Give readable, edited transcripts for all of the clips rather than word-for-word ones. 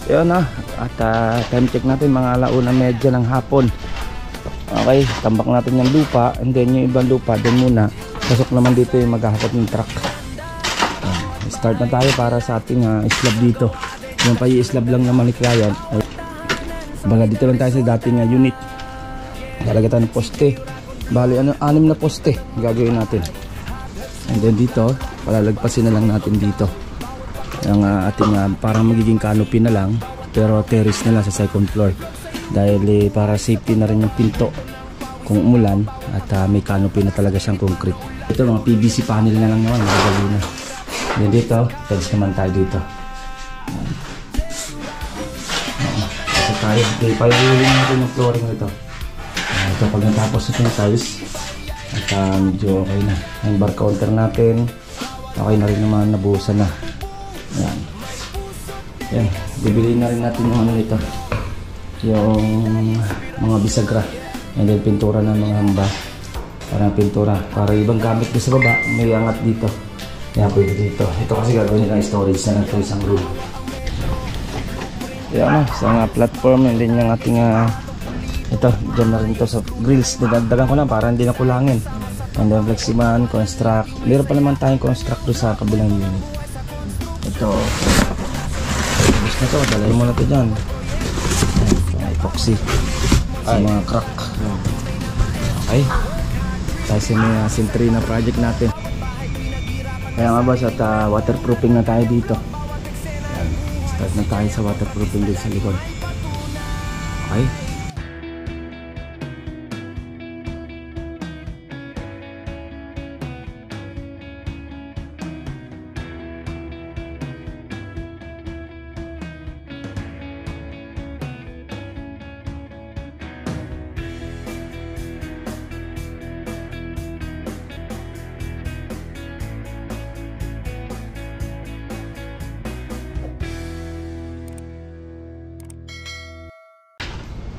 Yun na. At time check natin mga 1:30 ng hapon. Okay, tambak natin yung lupa. And then yung ibang lupa doon muna. Pasok naman dito yung maghahakot ng truck. Start na tayo para sa ating slab dito. Yung pa i-slab lang naman ni client. Baga dito lang tayo sa dating unit. Lalagay tayo ng poste. Bali 6 na poste gagawin natin. And then dito palalagpasin na lang natin dito ang ating parang magiging canopy na lang, pero terrace na lang sa second floor. Dahil para safety na rin yung pinto kung umulan. At may canopy na talaga siyang concrete. Ito mga PVC panel na lang naman, magagawin na. Then dito tiles naman tayo dito. Ito tayo, pailuin natin yung flooring nito. Ito pag natapos ito yung tiles at medyo okay na. Yung bar counter natin okay na rin naman, nabuhusan na. Yan. Yan, bibili na rin natin yung ano nito, yung mga bisagra. And then pintura ng mga hamba. Parang pintura para ibang gamit ko sa baba, may angat dito. Yan, pwede dito. Ito kasi gagawin nilang storage na lang ito, isang room. Yan, isang platform. And then yung ating ito, dyan na rin ito sa grills. Dinagdagan ko lang para hindi na kulangin. And then fleximan, construct. Meron pa naman tayong construct doon sa kabilang unit. Ito. Tapos na ito, dalay mo na ito dyan. Ayan, epoxy. Sa mga crack. Okay. Tayo sa mga Centrina project natin. Kaya nga boss, at waterproofing na tayo dito. Ayan. Start na tayo sa waterproofing dito sa likod. Okay.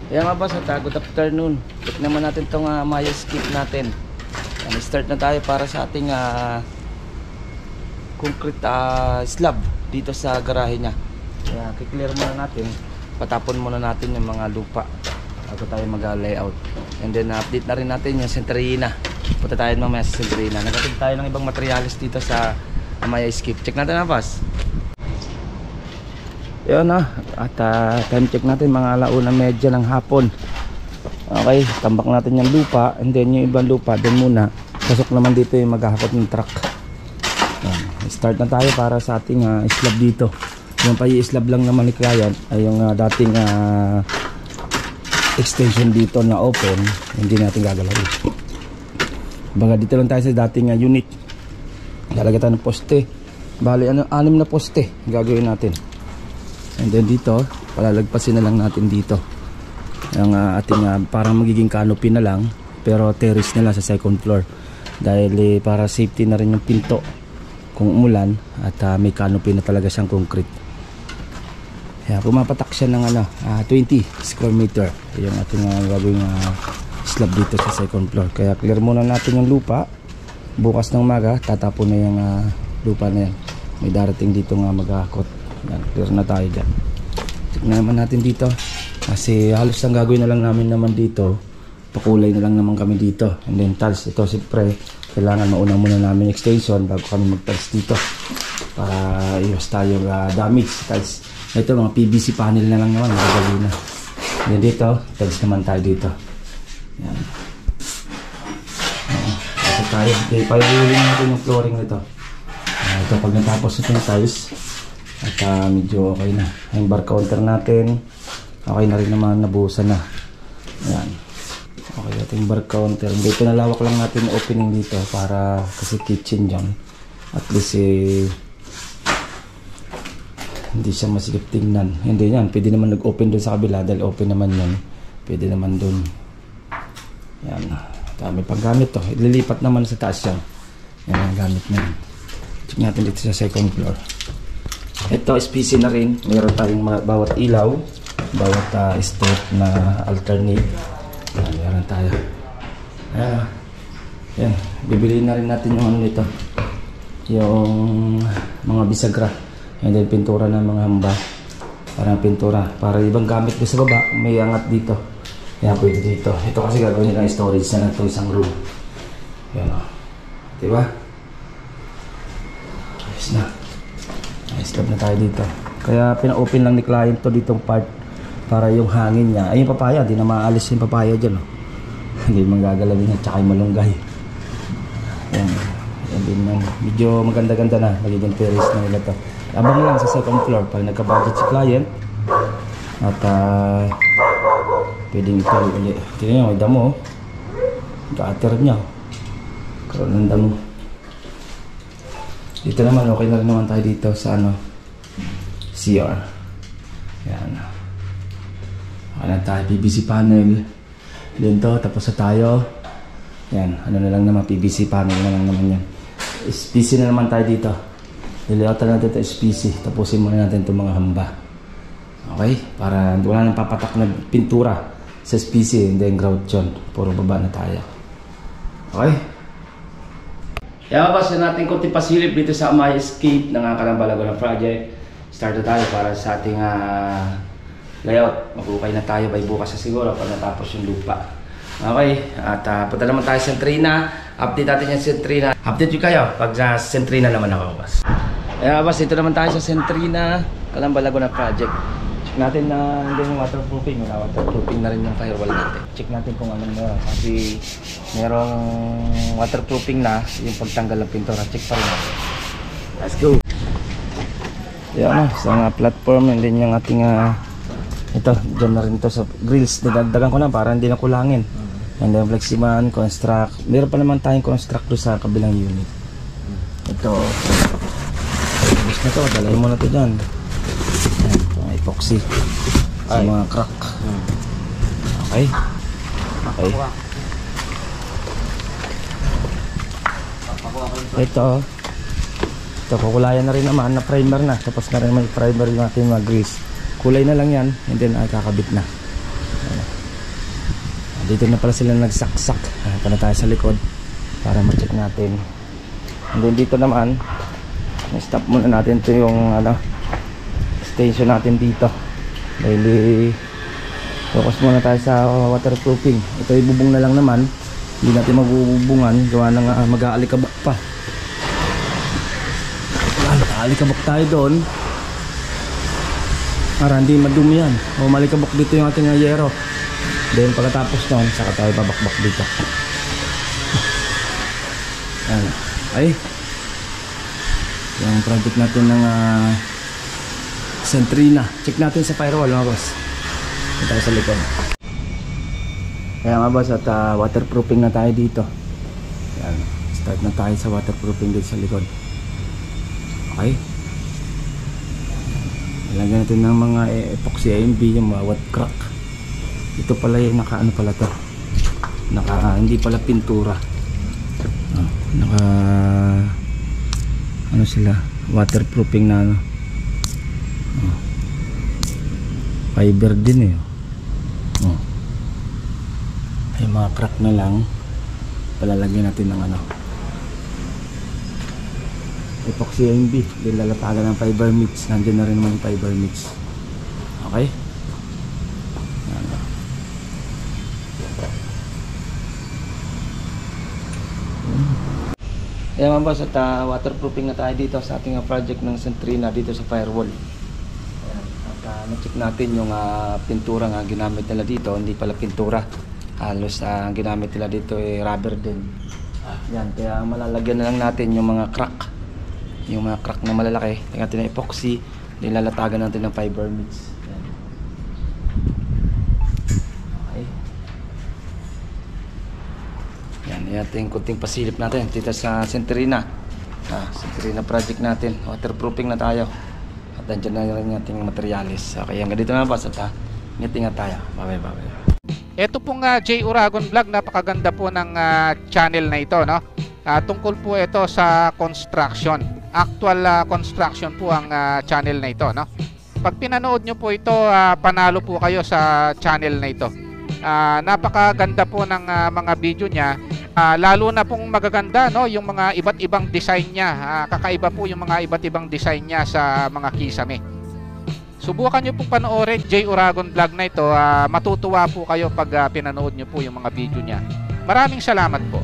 Ayan nga boss, at good afternoon. Check naman natin itong Maya skip natin. Ayan, start na tayo para sa ating concrete slab dito sa garahe nya. Ayan, kiklear muna natin. Patapon muna natin yung mga lupa bago tayo mag-layout. And then update na rin natin yung Centrina. Punta tayo mamaya sa Centrina. Nagatid tayo ng ibang materials dito sa Maya skip. Check natin na boss. Yun na. At time check natin mga 1:30 ng hapon. Okay, tambak natin yung lupa. And then yung ibang lupa doon muna. Pasok naman dito yung maghahakot ng truck. Start na tayo para sa ating slab dito. Yung pa i-slab lang naman ni client ay yung dating extension dito na open. Hindi natin gagalawin. Baga dito lang tayo sa dating unit. Lalagay tayo ng poste. Bali 6 na poste gagawin natin. And then dito palalagpasin na lang natin dito ang ating parang magiging canopy na lang, pero terrace na lang sa second floor. Dahil para safety na rin yung pinto kung umulan. At may canopy na talaga siyang concrete. Kaya pumapatak siya ng 20 square meter yung ating gagawing slab dito sa second floor. Kaya clear muna natin yung lupa. Bukas ng umaga tatapon na yung lupa na yan. May darating dito nga maghahakot. Yan, clear na tayo dyan. Tignan naman natin dito kasi halos ang gagawin na lang namin naman dito, pakulay na lang naman kami dito. And then tiles, ito siyempre kailangan mauna muna namin extension bago kami mag-tiles dito para iwas tayong damage tiles. Ito mga PVC panel na lang naman, magagawin na. And dito tiles naman tayo dito. Yan. Ito tayo, pailuin natin yung flooring nito. Ito pag natapos ito yung tiles at medyo okay na. Yung bar counter natin okay na rin naman, nabuhusan na. Ayan. Okay natin yung bar counter. Hindi, pinalawak lang natin yung opening dito para kasi kitchen dyan. At least hindi siya masikip tingnan. Hindi yan, pwede naman nag-open dun sa kabila dahil open naman yun. Pwede naman dun. Yan. Dami pang gamit to. Ililipat naman sa taas yan. Yan ang gamit na yun. Check natin dito sa second floor. Ito SPC na rin. Meron tayong bawat ilaw, bawat step na alternate. Yan, meron tayo. Yan, bibili na rin natin yung ano nito, yung mga bisagra. And then pintura ng mga hamba Parang pintura. Para ibang gamit ko sa baba, may angat dito. Yan, pwede dito. Ito kasi gagawin nila storage na lang itong isang room. Yan o. Diba? Ayos na. Ayos na tayo dito. Kaya pina-open lang ni client to ditong part para yung hangin niya. Ay, yung papaya. Di na maalis yung papaya dyan o. Hindi magagalawin niya. Tsaka yung malunggay. Yan. Yan din man. Medyo maganda-ganda na. Magiging terrace na nila to. Abang lang sa second floor pag nagka-budget si client. At pwedeng ito ulit. Tingnan nyo, may damo. Gutter niya. Karoon ng damo. Dito naman, okay na rin naman tayo dito sa CR. Yan. Okay na tayo, PVC panel. Dito, tapos na tayo. Yan, ano na lang naman, PVC panel na lang naman yan. SPC na naman tayo dito. Nilayoutan natin ito SPC. Tapusin muna natin itong mga hamba. Okay? Para wala nang papatak na pintura sa SPC, hindi yung grout yun. Puro baba na tayo. Okay? Kaya mabasa natin konti pasilip dito sa My Escape ng Kalamba Laguna Project. Start na tayo para sa ating layout. Mag-ukay na tayo by bukas na siguro pag natapos yung lupa. Okay? At punta naman tayo sa Centrina. Update natin yung Centrina. Update nyo kayo pag sa Centrina naman ako, boss. Kaya boss, dito naman tayo sa Centrina Kalamba Laguna Project. Natin na hindi yung waterproofing, wala waterproofing na rin yung firewall natin. Check natin kung anong meron kasi merong waterproofing na yung pagtanggal ng pintura. Check pa rin natin. Let's go! Yan isang platform and then yung ating ito, dyan na rin ito sa grills. Dinagdagan ko na para hindi na kulangin. And then Fleximan, construct. Meron pa naman tayong construct doon sa kabilang unit. Ito. Tapos na ito, dalayin mo na ito dyan. Epoxy sa mga crack. Okay. Okay. Ito kukulayan na rin naman na primer na. Tapos na rin may primer yung ating mga grease. Kulay na lang yan and then kakabit na. Dito na pala sila nagsaksak. Punta na tayo sa likod para ma-check natin. And then dito naman stop muna natin ito yung extension natin dito dahil focus muna tayo sa waterproofing. Ito ibubong na lang naman, hindi natin magbubungan gawa ng mag-aalikabok pa. Aalikabok tayo doon para hindi madumi yan o malikabok dito yung ating yero. Then pagkatapos noon saka tayo babakbak dito. Ay yung project natin ng Centrina. Check natin sa firewall mga boss. Ito tayo sa likod. Kaya mga boss at waterproofing na tayo dito. Yan. Start na tayo sa waterproofing dito sa likod. Okay. Ilagyan natin ng mga epoxy AMB yung mga wet crack. Ito pala yung naka pala to. Hindi pala pintura. Naka sila waterproofing na fiber din yung mga crack na lang palalagyan natin ng epoxy AMB, lalatagan ng fiber mix. Nandiyan na rin naman yung fiber mix. Okay. Ayan mga boss, at waterproofing na tayo dito sa ating project ng Centrina dito sa firewall. At na-check natin yung pintura nga ginamit nila dito. Hindi pala pintura, halos ang ginamit nila dito ay rubber din. Yan, kaya malalagyan na lang natin yung mga crack, yung mga crack na malalaki. Tingnan natin ng epoxy, nilalatagan natin ng fiber mix. Yan, ating kunting pasilip natin dito sa Centrina. Centrina project natin. Waterproofing na tayo. At nandiyan na rin yung ating materialis. Okay, hanggang dito na ba? Ingat tayo. Bye bye. Ito pong J. Uragon Vlog, napakaganda po ng channel na ito, no? Tungkol po ito sa construction. Actual construction po ang channel na ito, no? Pag pinanood nyo po ito, panalo po kayo sa channel na ito. Napakaganda po ng mga video niya. Lalo na pong magaganda, no, yung mga iba't ibang design niya. Kakaiba po yung mga iba't ibang design niya sa mga kisame. Subukan nyo pong panoorin J. Uragon Vlog na ito. Matutuwa po kayo pag pinanood nyo po yung mga video niya. Maraming salamat po.